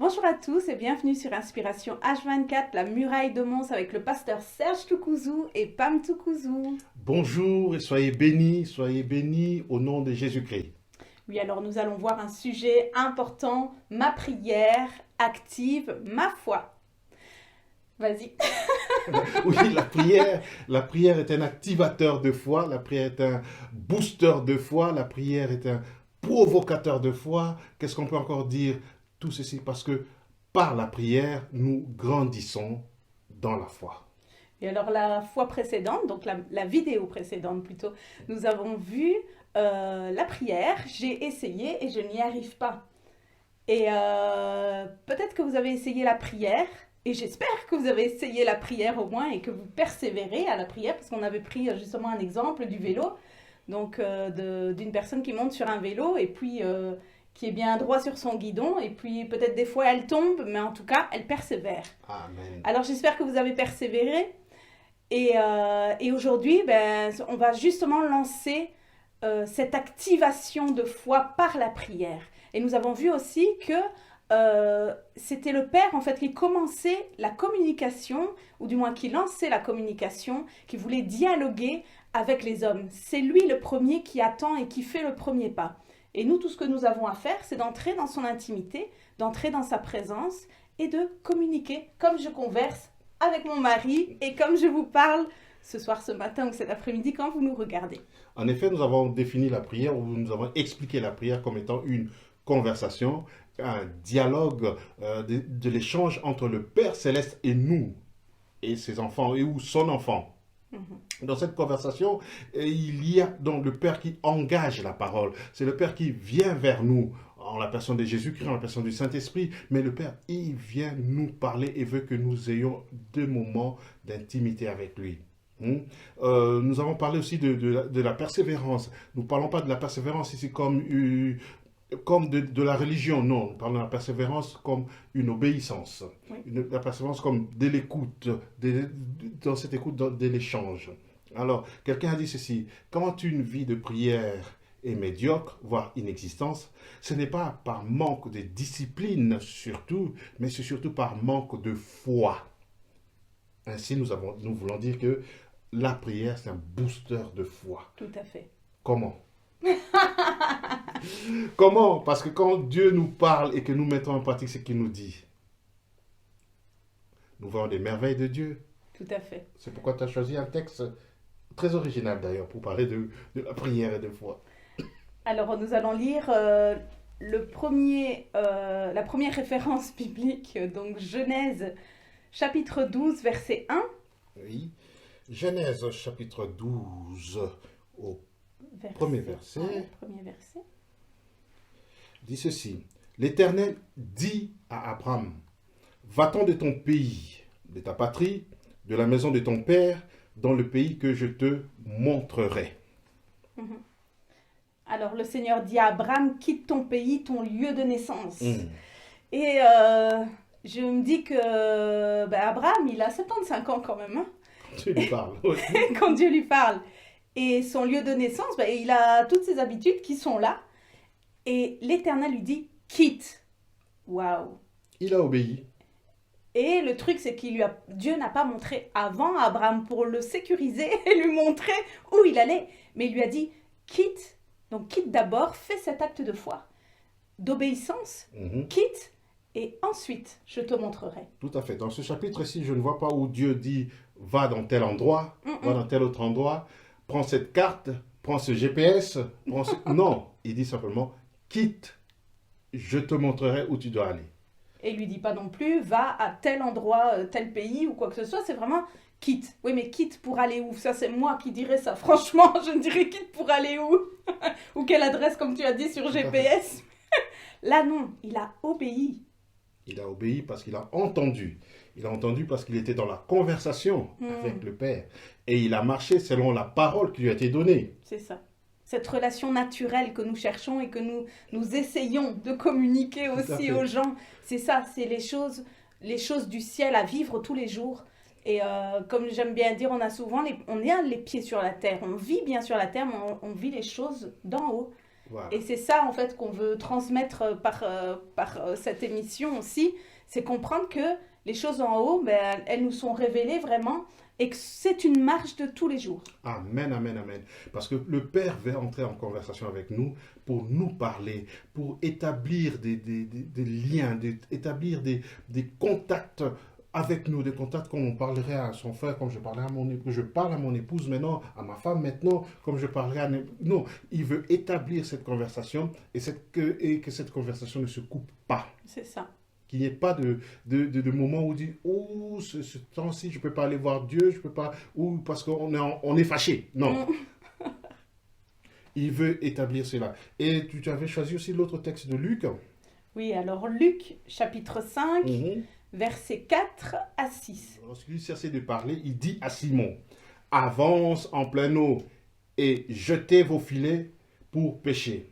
Bonjour à tous et bienvenue sur Inspiration H24, la muraille de Mons avec le pasteur Serge Toukouzou et Pam Toukouzou. Bonjour et soyez bénis au nom de Jésus-Christ. Oui, alors nous allons voir un sujet important, ma prière active ma foi. Vas-y. Oui, la prière est un activateur de foi, la prière est un booster de foi, la prière est un provocateur de foi. Qu'est-ce qu'on peut encore dire? Tout ceci parce que par la prière, nous grandissons dans la foi. Et alors la fois précédente, donc la vidéo précédente plutôt, nous avons vu la prière, j'ai essayé et je n'y arrive pas. Et peut-être que vous avez essayé la prière, et j'espère que vous avez essayé la prière au moins et que vous persévérez à la prière, parce qu'on avait pris justement un exemple du vélo, donc d'une personne qui monte sur un vélo et puis qui est bien droit sur son guidon, et puis peut-être des fois elle tombe, mais en tout cas elle persévère. Amen. Alors j'espère que vous avez persévéré. Et aujourd'hui, on va justement lancer cette activation de foi par la prière. Et nous avons vu aussi que c'était le Père en fait qui commençait la communication, ou du moins qui lançait la communication, qui voulait dialoguer avec les hommes. C'est lui le premier qui attend et qui fait le premier pas. Et nous, tout ce que nous avons à faire, c'est d'entrer dans son intimité, d'entrer dans sa présence et de communiquer comme je converse avec mon mari et comme je vous parle ce soir, ce matin ou cet après-midi quand vous nous regardez. En effet, nous avons défini la prière, ou nous avons expliqué la prière comme étant une conversation, un dialogue de l'échange entre le Père Céleste et nous, et ses enfants, et ou son enfant. Dans cette conversation, il y a donc le Père qui engage la parole. C'est le Père qui vient vers nous en la personne de Jésus-Christ, en la personne du Saint-Esprit. Mais le Père, il vient nous parler et veut que nous ayons des moments d'intimité avec lui. Nous avons parlé aussi de la persévérance. Nous ne parlons pas de la persévérance ici comme de la religion, non. Nous parlons de la persévérance comme une obéissance. Oui. La persévérance comme de l'écoute, dans cette écoute, de l'échange. Alors, quelqu'un a dit ceci: quand une vie de prière est médiocre, voire inexistence, ce n'est pas par manque de discipline surtout, mais c'est surtout par manque de foi. Ainsi, nous voulons dire que la prière, c'est un booster de foi. Tout à fait. Comment? Comment? Parce que quand Dieu nous parle et que nous mettons en pratique ce qu'il nous dit, nous voyons des merveilles de Dieu. Tout à fait. C'est pourquoi tu as choisi un texte très original d'ailleurs pour parler de la prière et de foi. Alors nous allons lire la première référence biblique, donc Genèse chapitre 12 verset 1. Oui. Genèse chapitre 12 au premier verset. Ouais, premier verset. Dit ceci: L'Éternel dit à Abraham, va-t'en de ton pays, de ta patrie, de la maison de ton père, dans le pays que je te montrerai. Alors le Seigneur dit à Abraham, quitte ton pays, ton lieu de naissance. Et je me dis que Abraham, il a 75 ans quand même, hein, Tu lui parles. quand Dieu lui parle. Et son lieu de naissance, il a toutes ses habitudes qui sont là. Et l'Éternel lui dit, quitte. Waouh. Il a obéi. Et le truc, c'est Dieu n'a pas montré avant à Abraham pour le sécuriser et lui montrer où il allait. Mais il lui a dit, quitte. Donc quitte d'abord, fais cet acte de foi, d'obéissance, quitte, et ensuite je te montrerai. Tout à fait. Dans ce chapitre-ci, je ne vois pas où Dieu dit, va dans tel endroit, va dans tel autre endroit, prends cette carte, prends ce GPS, Non, il dit simplement, quitte, je te montrerai où tu dois aller. Et il lui dit pas non plus, va à tel endroit, tel pays ou quoi que ce soit, c'est vraiment quitte. Oui, mais quitte pour aller où? Ça, c'est moi qui dirais ça. Franchement, je ne dirais quitte pour aller où? Ou quelle adresse, comme tu as dit, sur GPS? Là, non, il a obéi. Il a obéi parce qu'il a entendu. Il a entendu parce qu'il était dans la conversation avec le Père. Et il a marché selon la parole qui lui a été donnée. C'est ça. Cette relation naturelle que nous cherchons et que nous essayons de communiquer aussi aux gens. C'est ça, c'est les choses du ciel à vivre tous les jours. Et comme j'aime bien dire, on a les pieds sur la terre. On vit bien sur la terre, mais on vit les choses d'en haut. Voilà. Et c'est ça, en fait, qu'on veut transmettre par cette émission aussi, c'est comprendre que les choses en haut, ben, elles nous sont révélées vraiment et que c'est une marche de tous les jours. Amen, amen, amen. Parce que le Père veut entrer en conversation avec nous pour nous parler, pour établir des liens, établir des contacts avec nous, des contacts comme on parlerait à son frère, comme je parlais à mon épouse, je parle à mon épouse maintenant, à ma femme maintenant, comme je parlerai à... Non, il veut établir cette conversation et que cette conversation ne se coupe pas. C'est ça. Qu'il n'y ait pas de moment où on dit, oh, ce temps-ci, je ne peux pas aller voir Dieu, je peux pas, ou parce on est fâché. Non. Il veut établir cela. Et tu avais choisi aussi l'autre texte de Luc. Oui, alors Luc, chapitre 5, Mhm. versets 4 à 6. Lorsqu'il cessait de parler, il dit à Simon, avance en pleine eau et jetez vos filets pour pêcher.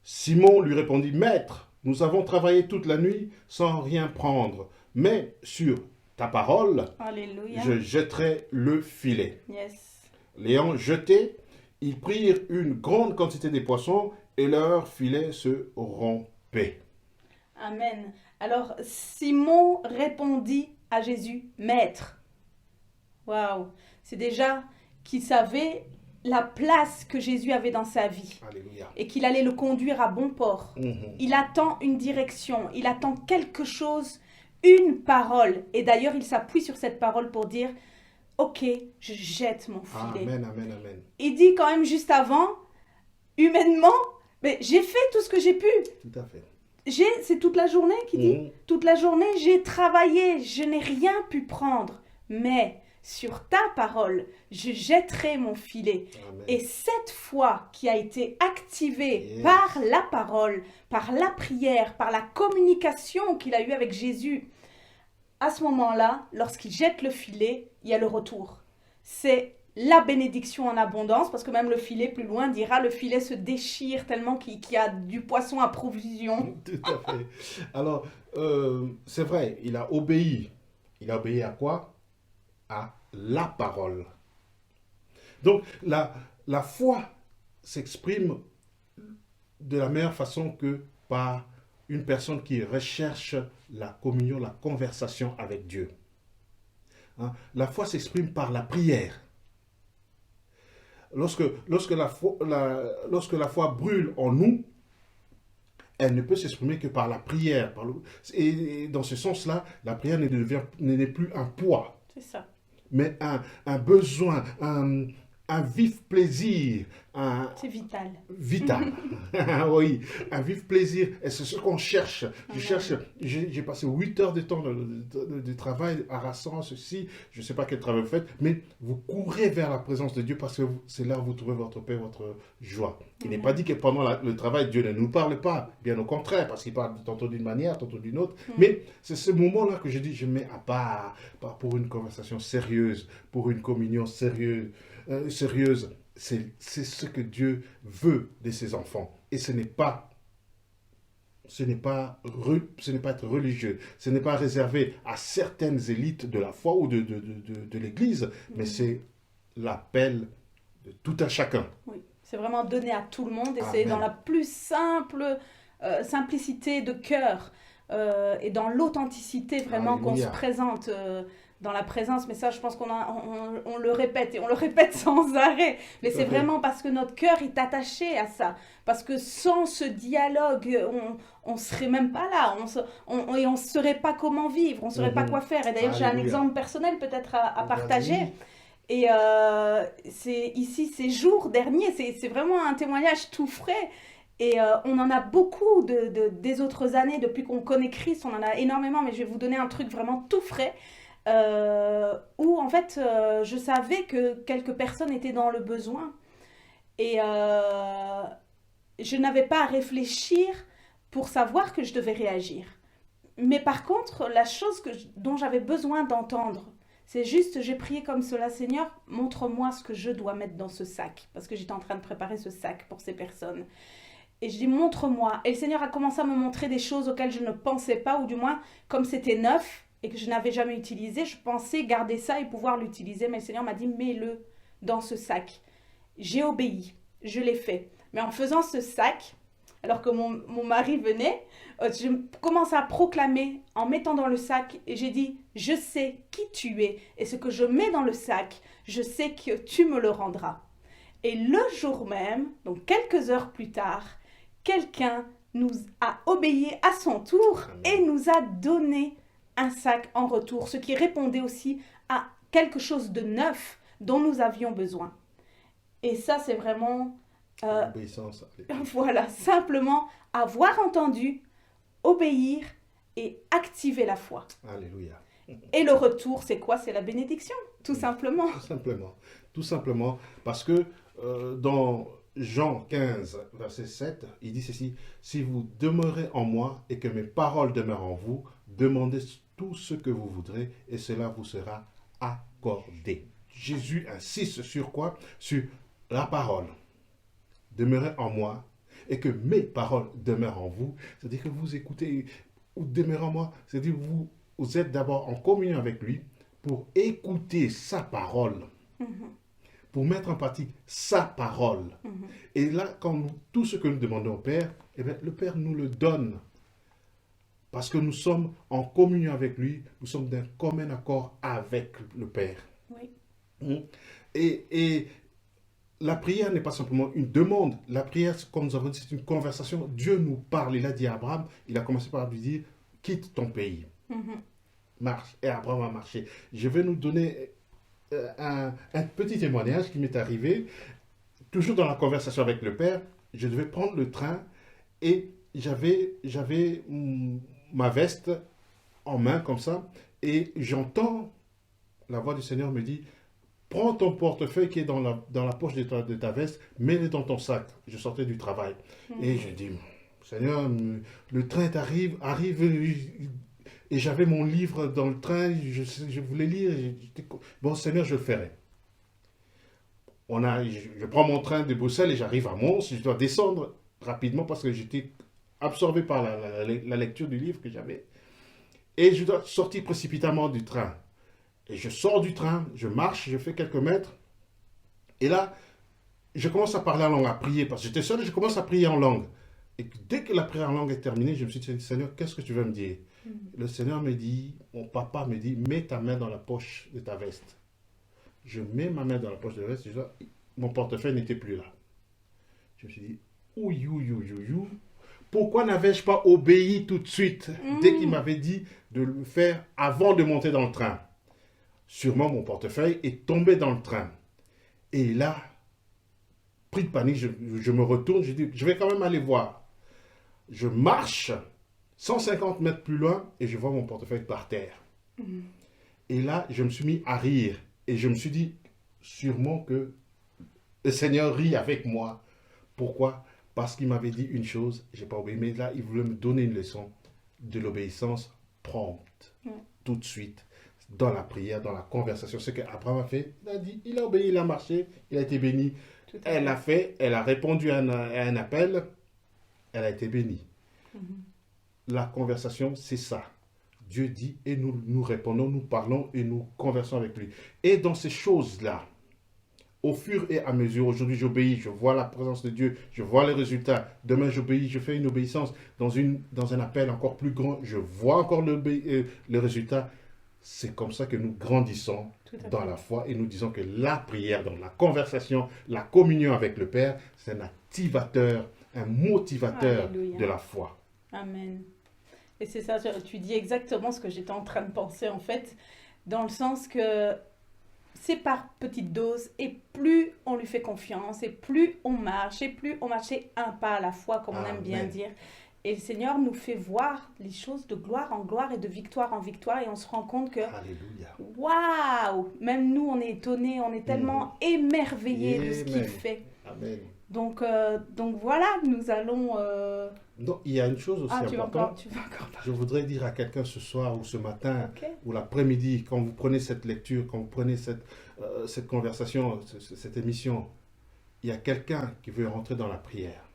Simon lui répondit, Maître, nous avons travaillé toute la nuit sans rien prendre, mais sur ta parole, Alléluia. je jetterai le filet. Yes. L'ayant jeté, ils prirent une grande quantité de poissons et leur filet se rompait. Amen. Alors, Simon répondit à Jésus, Maître. Waouh. C'est déjà qu'il savait la place que Jésus avait dans sa vie Alléluia. et qu'il allait le conduire à bon port. Mhm. Il attend une direction, il attend quelque chose, une parole. Et d'ailleurs, il s'appuie sur cette parole pour dire, ok, je jette mon filet. Amen, amen, amen. Il dit quand même juste avant, humainement, mais j'ai fait tout ce que j'ai pu. Tout à fait. C'est toute la journée qui dit, Mhm. toute la journée, j'ai travaillé, je n'ai rien pu prendre. Mais sur ta parole, je jetterai mon filet. Amen. Et cette foi qui a été activée Yes. par la parole, par la prière, par la communication qu'il a eue avec Jésus, à ce moment-là, lorsqu'il jette le filet, il y a le retour. C'est la bénédiction en abondance, parce que même le filet plus loin dira, le filet se déchire tellement qu'il y a du poisson à provision. Tout à fait. Alors, c'est vrai, il a obéi. Il a obéi à quoi? À la parole. Donc, la foi s'exprime de la meilleure façon que par une personne qui recherche la communion, la conversation avec Dieu. Hein? La foi s'exprime par la prière. Lorsque la foi brûle en nous, elle ne peut s'exprimer que par la prière. Et dans ce sens-là, la prière n'est plus un poids, C'est ça. mais un besoin, un vif plaisir, C'est vital. vital. Oui, un vif plaisir. Et c'est ce qu'on cherche. J'ai passé 8 heures de temps de travail harassant, ceci, je ne sais pas quel travail vous faites, mais vous courez vers la présence de Dieu parce que c'est là où vous trouvez votre paix, votre joie. Il n'est pas dit que pendant le travail, Dieu ne nous parle pas, bien au contraire, parce qu'il parle tantôt d'une manière, tantôt d'une autre, mais c'est ce moment-là que je dis, je mets à part pour une conversation sérieuse, pour une communion sérieuse. C'est ce que Dieu veut de ses enfants. Et ce n'est pas être religieux, ce n'est pas réservé à certaines élites de la foi ou de l'Église, mais c'est l'appel de tout un chacun. Oui. C'est vraiment donné à tout le monde et Amen. c'est dans la plus simple simplicité de cœur et dans l'authenticité vraiment qu'on se Alléluia. présente dans la présence. Mais ça, je pense on le répète et on le répète sans arrêt. Mais Tout à c'est fait. vraiment parce que notre cœur est attaché à ça. Parce que sans ce dialogue, on ne serait même pas là. Et on ne saurait pas comment vivre, on ne saurait pas quoi faire. Et d'ailleurs, j'ai un Alléluia. exemple personnel peut-être à Vas-y. partager. Et ces jours derniers, c'est vraiment un témoignage tout frais. Et on en a beaucoup des autres années, depuis qu'on connaît Christ, on en a énormément, mais je vais vous donner un truc vraiment tout frais, où en fait, je savais que quelques personnes étaient dans le besoin. Et je n'avais pas à réfléchir pour savoir que je devais réagir. Mais par contre, la chose dont j'avais besoin d'entendre, c'est juste, j'ai prié comme cela, Seigneur, montre-moi ce que je dois mettre dans ce sac. Parce que j'étais en train de préparer ce sac pour ces personnes. Et je dis, montre-moi. Et le Seigneur a commencé à me montrer des choses auxquelles je ne pensais pas, ou du moins, comme c'était neuf et que je n'avais jamais utilisé, je pensais garder ça et pouvoir l'utiliser. Mais le Seigneur m'a dit, mets-le dans ce sac. J'ai obéi, je l'ai fait. Mais en faisant ce sac, alors que mon mari venait, je commence à proclamer en mettant dans le sac et j'ai dit, je sais qui tu es et ce que je mets dans le sac, je sais que tu me le rendras. Et le jour même, donc quelques heures plus tard, quelqu'un nous a obéi à son tour et nous a donné un sac en retour, ce qui répondait aussi à quelque chose de neuf dont nous avions besoin. Et ça, c'est vraiment, L'obéissance. voilà, simplement avoir entendu, obéir et activer la foi. Alléluia. Et le retour, c'est quoi? C'est la bénédiction, tout simplement. Tout simplement. Tout simplement. Parce que dans Jean 15, verset 7, il dit ceci, si vous demeurez en moi et que mes paroles demeurent en vous, demandez tout ce que vous voudrez et cela vous sera accordé. Jésus insiste sur quoi? Sur la parole. Demeurez en moi et que mes paroles demeurent en vous. C'est-à-dire que vous écoutez ou demeurez en moi. C'est-à-dire que vous êtes d'abord en communion avec lui pour écouter sa parole. Pour mettre en pratique sa parole. Et là, tout ce que nous demandons au Père, eh bien, le Père nous le donne. Parce que nous sommes en communion avec lui, nous sommes d'un commun accord avec le Père. Oui. Et la prière n'est pas simplement une demande. La prière, comme nous avons dit, c'est une conversation. Dieu nous parle. Il a dit à Abraham, il a commencé par lui dire, quitte ton pays. Marche. Et Abraham a marché. Je vais nous donner un petit témoignage qui m'est arrivé. Toujours dans la conversation avec le Père, je devais prendre le train et j'avais ma veste en main comme ça et j'entends la voix du Seigneur me dit, prends ton portefeuille qui est dans la poche de ta veste, mets-le dans ton sac. Je sortais du travail. Et je dis, Seigneur, le train arrive et j'avais mon livre dans le train, je voulais lire. Bon, Seigneur, je le ferai. Je prends mon train de Bruxelles et j'arrive à Mons. Je dois descendre rapidement parce que j'étais absorbé par la lecture du livre que j'avais. Et je dois sortir précipitamment du train. Et je sors du train, je marche, je fais quelques mètres. Et là, je commence à parler en langue, à prier. Parce que j'étais seul et je commence à prier en langue. Et dès que la prière en langue est terminée, je me suis dit, Seigneur, qu'est-ce que tu veux me dire? Le Seigneur me dit, mon papa me dit, mets ta main dans la poche de ta veste. Je mets ma main dans la poche de la veste, mon portefeuille n'était plus là. Je me suis dit, ouïou. Pourquoi n'avais-je pas obéi tout de suite dès qu'il m'avait dit de le faire avant de monter dans le train? Sûrement, mon portefeuille est tombé dans le train. Et là, pris de panique, je me retourne, je dis, je vais quand même aller voir. Je marche 150 mètres plus loin et je vois mon portefeuille par terre. Et là, je me suis mis à rire. Et je me suis dit, sûrement que le Seigneur rit avec moi. Pourquoi? Parce qu'il m'avait dit une chose, je n'ai pas obéi. Mais là, il voulait me donner une leçon de l'obéissance prompte, tout de suite, dans la prière, dans la conversation. Ce qu'Abraham a fait, il a obéi, il a marché, il a été béni. Elle a fait, elle a répondu à un appel, elle a été bénie. La conversation, c'est ça. Dieu dit et nous répondons, nous parlons et nous conversons avec lui. Et dans ces choses-là, au fur et à mesure, aujourd'hui j'obéis, je vois la présence de Dieu, je vois les résultats. Demain j'obéis, je fais une obéissance dans un appel encore plus grand, je vois encore le résultat. C'est comme ça que nous grandissons dans la foi et nous disons que la prière, dans la conversation, la communion avec le Père, c'est un activateur, un motivateur de la foi. Amen. Et c'est ça, tu dis exactement ce que j'étais en train de penser en fait, dans le sens que c'est par petites doses et plus on lui fait confiance et plus on marche un pas à la fois comme on aime bien dire. Et le Seigneur nous fait voir les choses de gloire en gloire et de victoire en victoire et on se rend compte que waouh, même nous on est étonnés, on est tellement émerveillés de ce qu'il fait. Amen. Donc voilà, nous allons... Non, il y a une chose aussi importante. Tu vas encore parler. Je voudrais dire à quelqu'un ce soir ou ce matin ou l'après-midi, quand vous prenez cette lecture, quand vous prenez cette conversation, cette émission, il y a quelqu'un qui veut rentrer dans la prière.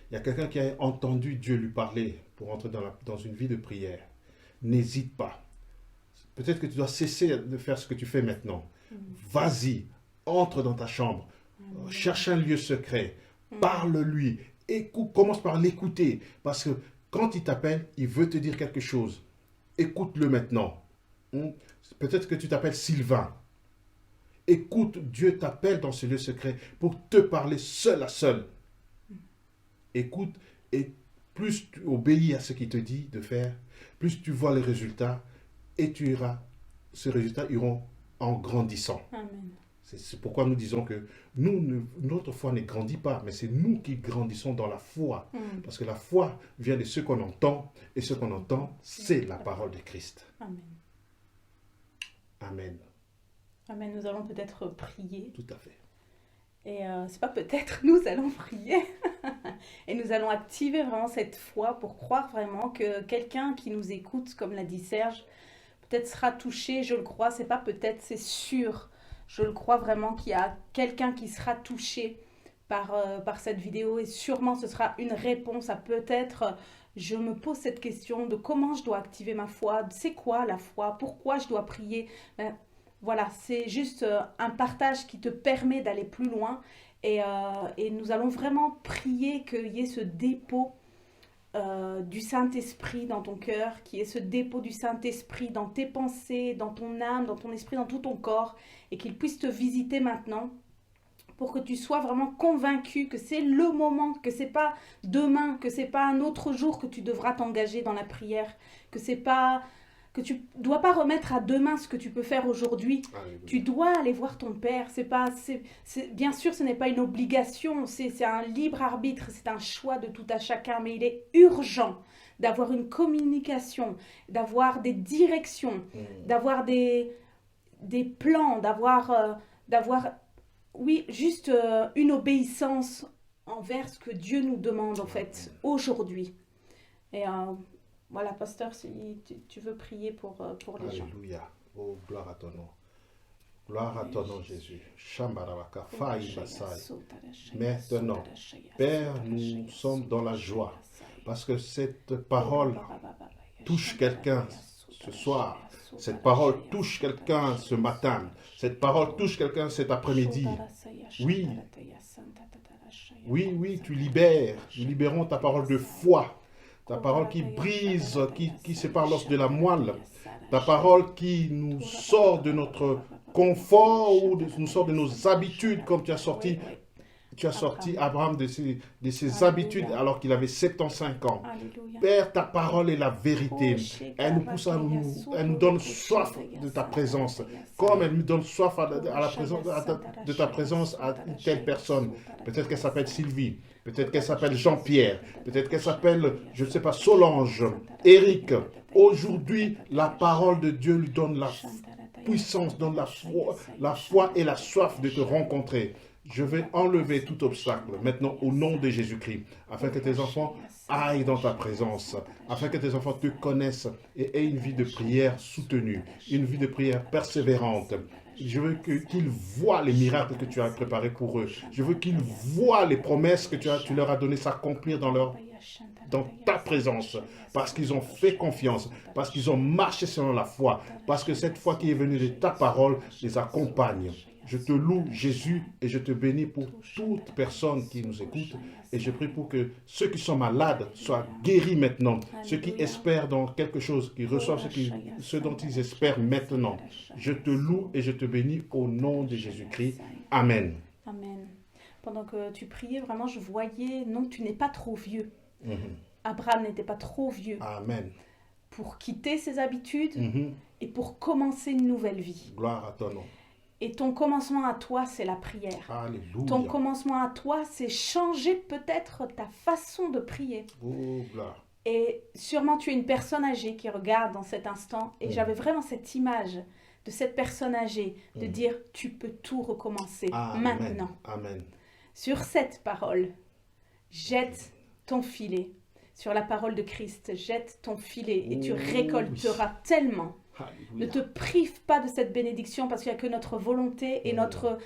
Il y a quelqu'un qui a entendu Dieu lui parler pour entrer dans une vie de prière. N'hésite pas. Peut-être que tu dois cesser de faire ce que tu fais maintenant. Vas-y, entre dans ta chambre. Cherche un lieu secret. Parle-lui. Écoute, commence par l'écouter. Parce que quand il t'appelle, il veut te dire quelque chose. Écoute-le maintenant. Hmm? Peut-être que tu t'appelles Sylvain. Écoute, Dieu t'appelle dans ce lieu secret pour te parler seul à seul. Écoute, et plus tu obéis à ce qu'il te dit de faire, plus tu vois les résultats, et ces résultats iront en grandissant. Amen. C'est pourquoi nous disons que notre foi ne grandit pas, mais c'est nous qui grandissons dans la foi. Parce que la foi vient de ce qu'on entend, et ce qu'on entend, c'est la parole de Christ. Amen. Amen. Amen. Nous allons peut-être prier. Tout à fait. Et c'est pas peut-être, nous allons prier. Et nous allons activer vraiment cette foi pour croire vraiment que quelqu'un qui nous écoute, comme l'a dit Serge, peut-être sera touché, je le crois, c'est pas peut-être, c'est sûr. Je le crois vraiment qu'il y a quelqu'un qui sera touché par cette vidéo et sûrement ce sera une réponse à peut-être, je me pose cette question de comment je dois activer ma foi, c'est quoi la foi, pourquoi je dois prier. Ben, voilà, c'est juste un partage qui te permet d'aller plus loin et nous allons vraiment prier qu'il y ait ce dépôt du Saint-Esprit dans ton cœur, qu'il y ait ce dépôt du Saint-Esprit dans tes pensées, dans ton âme, dans ton esprit, dans tout ton corps, et qu'il puisse te visiter maintenant pour que tu sois vraiment convaincu que c'est le moment, que c'est pas demain, que c'est pas un autre jour que tu devras t'engager dans la prière, que c'est pas que tu dois pas remettre à demain ce que tu peux faire aujourd'hui. Tu dois aller voir ton Père. Bien sûr, ce n'est pas une obligation, c'est un libre arbitre, c'est un choix de tout à chacun, mais il est urgent d'avoir une communication, d'avoir des directions, d'avoir des plans, d'avoir oui, juste une obéissance envers ce que Dieu nous demande en fait aujourd'hui. Et voilà, pasteur, si tu veux prier pour les gens. Alléluia. Oh, gloire à ton nom. Gloire à ton nom, Jésus. Shambarabaka, Faï Basai. Maintenant, Père, nous sommes dans la joie parce que cette parole touche quelqu'un ce soir. Cette parole touche quelqu'un ce matin. Cette parole touche quelqu'un cet après-midi. Oui. Oui, oui, tu libères. Nous libérons ta parole de foi. Ta parole qui brise, qui sépare l'os de la moelle. Ta parole qui nous sort de notre confort ou nous sort de nos habitudes, comme tu as sorti Abraham de ses habitudes alors qu'il avait 75 ans. Père, ta parole est la vérité. Elle nous pousse elle nous donne soif de ta présence. Comme elle nous donne soif de ta présence à une telle personne. Peut-être qu'elle s'appelle Sylvie. Peut-être qu'elle s'appelle Jean-Pierre. Peut-être qu'elle s'appelle, je ne sais pas, Solange, Eric. Aujourd'hui, la parole de Dieu lui donne la puissance, donne la foi et la soif de te rencontrer. Je vais enlever tout obstacle maintenant au nom de Jésus-Christ, afin que tes enfants aillent dans ta présence, afin que tes enfants te connaissent et aient une vie de prière soutenue, une vie de prière persévérante. Je veux qu'ils voient les miracles que tu as préparés pour eux. Je veux qu'ils voient les promesses que tu leur as données s'accomplir dans ta présence, parce qu'ils ont fait confiance, parce qu'ils ont marché selon la foi, parce que cette foi qui est venue de ta parole les accompagne. Je te loue, Jésus, et je te bénis pour toute personne qui nous écoute. Et je prie pour que ceux qui sont malades soient guéris maintenant. Ceux qui espèrent dans quelque chose, qui reçoivent ce dont ils espèrent maintenant. Je te loue et je te bénis au nom de Jésus-Christ. Amen. Amen. Pendant que tu priais, vraiment, je voyais, non, tu n'es pas trop vieux. Abraham n'était pas trop vieux. Amen. Pour quitter ses habitudes et pour commencer une nouvelle vie. Gloire à ton nom. Et ton commencement à toi, c'est la prière. Alléluia. Ton commencement à toi, c'est changer peut-être ta façon de prier. Oh, gloire. Et sûrement, tu es une personne âgée qui regarde dans cet instant. Et j'avais vraiment cette image de cette personne âgée, de dire, tu peux tout recommencer maintenant. Amen. Sur cette parole, jette ton filet. Sur la parole de Christ, jette ton filet et tu récolteras tellement. Alléluia. Ne te prive pas de cette bénédiction parce qu'il n'y a que notre volonté et notre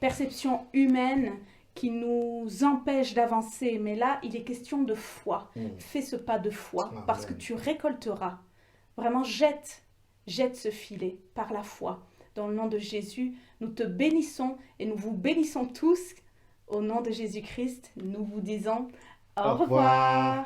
perception humaine qui nous empêche d'avancer. Mais là, il est question de foi. Fais ce pas de foi parce que tu récolteras. Vraiment, jette ce filet par la foi. Dans le nom de Jésus, nous te bénissons et nous vous bénissons tous Au nom de Jésus-Christ, nous vous disons au Au revoir. revoir.